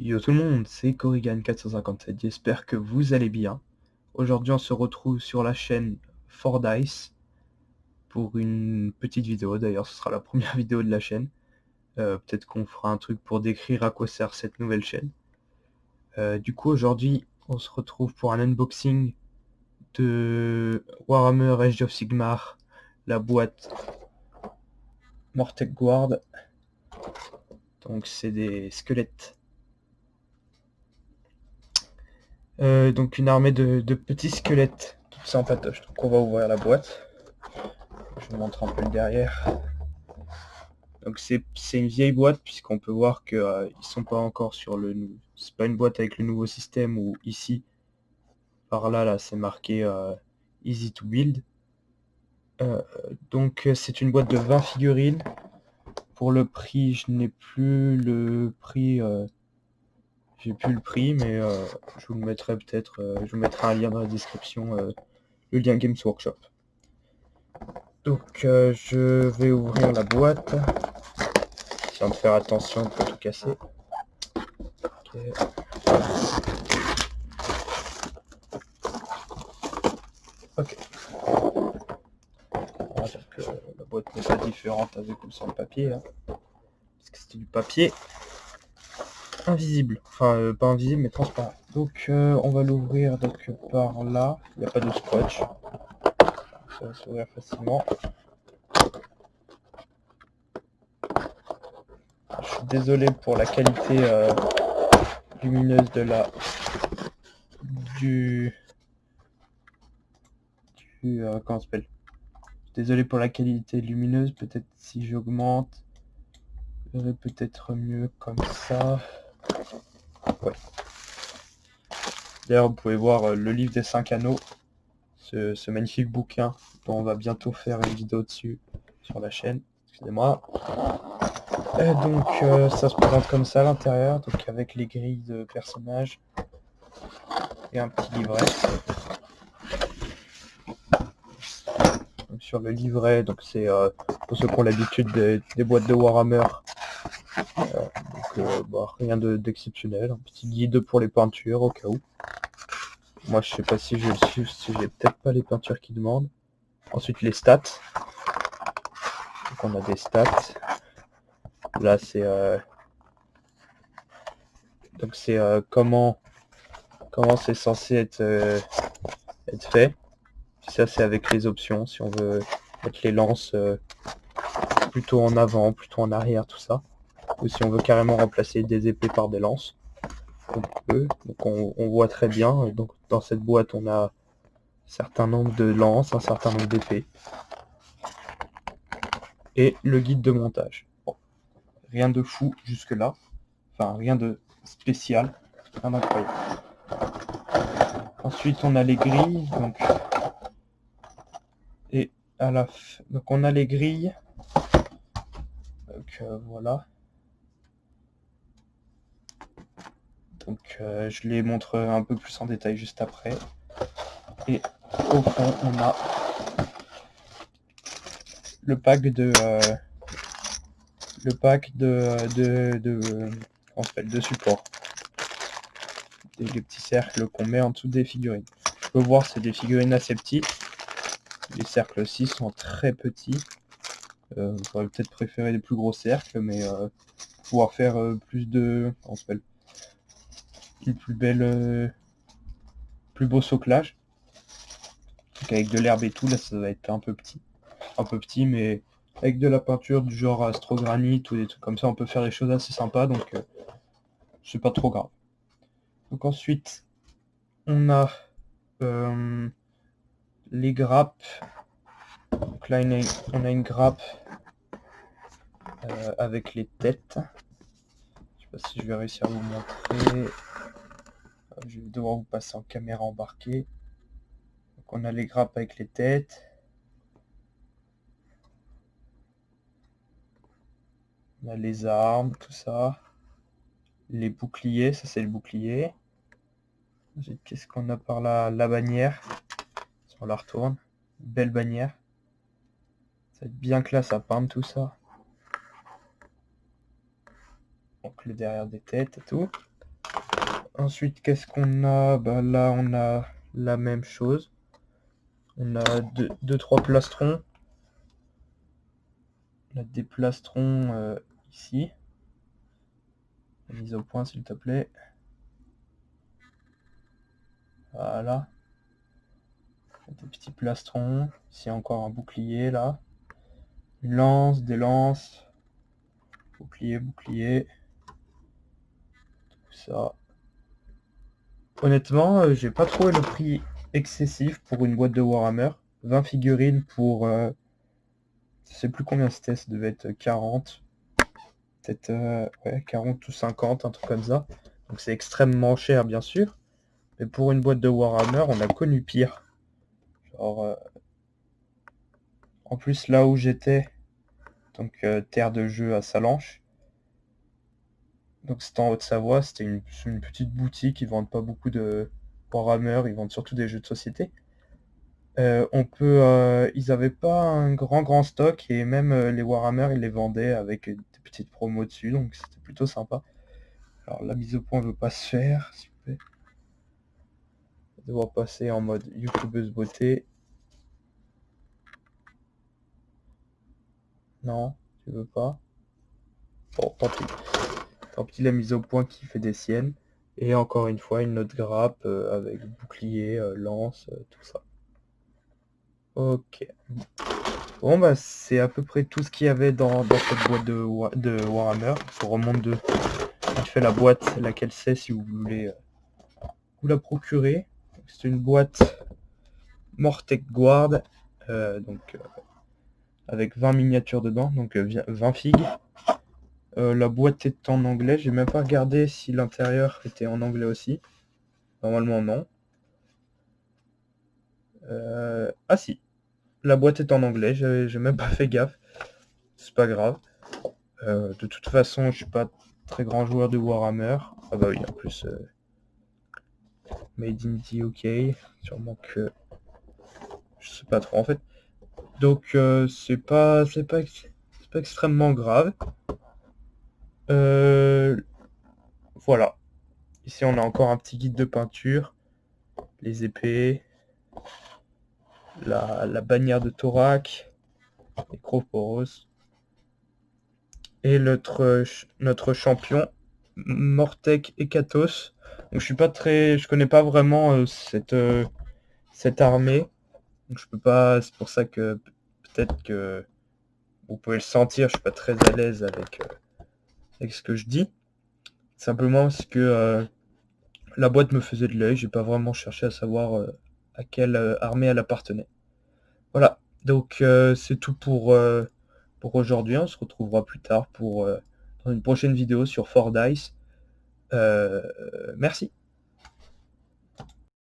Yo tout le monde, c'est Corrigan457, j'espère que vous allez bien. Aujourd'hui on se retrouve sur la chaîne Fordice pour une petite vidéo, d'ailleurs ce sera la première vidéo de la chaîne. Peut-être qu'on fera un truc pour décrire à quoi sert cette nouvelle chaîne. Du coup aujourd'hui on se retrouve pour un unboxing de Warhammer Age of Sigmar, la boîte Mortek Guard. Donc c'est des squelettes. Donc une armée de petits squelettes tout sympatoches. Donc on va ouvrir la boîte. Je vous montre un peu le derrière. Donc c'est une vieille boîte puisqu'on peut voir que ils sont pas encore sur le. C'est pas une boîte avec le nouveau système où ici, par là c'est marqué Easy to Build. Donc c'est une boîte de 20 figurines. Pour le prix, je n'ai plus le prix. J'ai plus le prix, mais je vous le mettrai peut-être. Je vous mettrai un lien dans la description, le lien Games Workshop. Donc je vais ouvrir la boîte. Essayons de faire attention de ne pas tout casser. Okay. Ok. Voilà, donc, la boîte n'est pas différente avec ou sans le papier. Hein, parce que c'était du papier invisible. Enfin, pas invisible, mais transparent. Donc on va l'ouvrir donc par là. Il n'y a pas de scotch. Ça va s'ouvrir facilement. Je suis désolé pour la qualité lumineuse de la du comment ça s'appelle. Désolé pour la qualité lumineuse. Peut-être si j'augmente, je verrai peut-être mieux comme ça. Ouais. D'ailleurs, vous pouvez voir le livre des 5 anneaux, ce magnifique bouquin dont on va bientôt faire une vidéo dessus sur la chaîne. Excusez-moi. Donc ça se présente comme ça à l'intérieur, donc avec les grilles de personnages et un petit livret. Donc, sur le livret, donc c'est pour ceux qui ont l'habitude des boîtes de Warhammer. Donc rien d'exceptionnel, un petit guide pour les peintures au cas où. Moi je sais pas si je le suis, si j'ai peut-être pas les peintures qui demandent. Ensuite les stats. Donc on a des stats. Là c'est donc c'est comment c'est censé être fait. Ça c'est avec les options, si on veut mettre les lances plutôt en avant, plutôt en arrière, tout ça. Ou si on veut carrément remplacer des épées par des lances. On peut. Donc on voit très bien. Donc dans cette boîte on a un certain nombre de lances, un certain nombre d'épées. Et le guide de montage. Bon. Rien de fou jusque là. Enfin rien de spécial. Rien d'incroyable. Ensuite on a les grilles. Et à la fin, donc on a les grilles. Donc voilà. Donc je les montre un peu plus en détail juste après. Et au fond on a le pack de comment ça s'appelle, de support. Et les petits cercles qu'on met en dessous des figurines. On peut voir c'est des figurines assez petites. Les cercles aussi sont très petits. J'aurais peut-être préféré des plus gros cercles, mais pouvoir faire plus de. Comment ça s'appelle, une plus belle. Plus beau soclage. Donc avec de l'herbe et tout, là ça va être un peu petit. Un peu petit, mais avec de la peinture du genre astrogranite ou des trucs comme ça, on peut faire des choses assez sympas, donc c'est pas trop grave. Donc ensuite, on a les grappes. Donc là, on a une grappe avec les têtes. Je sais pas si je vais réussir à vous montrer. Je vais devoir vous passer en caméra embarquée. Donc on a les grappes avec les têtes. On a les armes, tout ça. Les boucliers, ça c'est le bouclier. Qu'est-ce qu'on a par là? La bannière. Si on la retourne. Belle bannière. Ça va être bien classe à peindre tout ça. Donc le derrière des têtes et tout. Ensuite, qu'est-ce qu'on a? Bah là, on a la même chose. On a deux, trois plastrons. On a des plastrons ici. Mise au point, s'il te plaît. Voilà. Des petits plastrons. Ici, encore un bouclier, là. Une lance, des lances. Bouclier, bouclier. Tout ça. Honnêtement, j'ai pas trouvé le prix excessif pour une boîte de Warhammer. 20 figurines pour... je sais plus combien c'était, ça devait être 40. Peut-être ouais, 40 ou 50, un truc comme ça. Donc c'est extrêmement cher, bien sûr. Mais pour une boîte de Warhammer, on a connu pire. Genre, en plus, là où j'étais, donc terre de jeu à Salanches, donc c'était en Haute-Savoie, c'était une petite boutique, ils vendent pas beaucoup de Warhammer, ils vendent surtout des jeux de société. Ils avaient pas un grand stock et même les Warhammer, ils les vendaient avec des petites promos dessus, donc c'était plutôt sympa. Alors la mise au point veut pas se faire, s'il vous plaît. On va devoir passer en mode youtubeuse beauté. Non, tu veux pas. Bon, tant pis. Tant pis, la mise au point qui fait des siennes. Et encore une fois, une autre grappe avec bouclier, lance, tout ça. Ok. Bon, bah, c'est à peu près tout ce qu'il y avait dans cette boîte de Warhammer. Je vous remonte vite fait la boîte, laquelle c'est, si vous voulez vous la procurer. C'est une boîte Mortek Guard, avec 20 miniatures dedans, donc 20 figues. La boîte est en anglais, j'ai même pas regardé si l'intérieur était en anglais aussi. Normalement non. Ah si, la boîte est en anglais, j'ai même pas fait gaffe. C'est pas grave. De toute façon, je suis pas très grand joueur de Warhammer. Ah bah oui, en plus, Made in the UK, sûrement que... Je sais pas trop en fait. Donc c'est pas extrêmement grave. Voilà. Ici on a encore un petit guide de peinture. Les épées. La bannière de Thorac. Les Croporos. Et notre champion, Mortek Ekatos. Donc je connais pas vraiment cette armée. Donc je peux pas, c'est pour ça que peut-être que vous pouvez le sentir, je suis pas très à l'aise avec ce que je dis. Simplement parce que la boîte me faisait de l'œil, j'ai pas vraiment cherché à savoir à quelle armée elle appartenait. Voilà, donc c'est tout pour aujourd'hui. On se retrouvera plus tard dans une prochaine vidéo sur Fordice. Merci.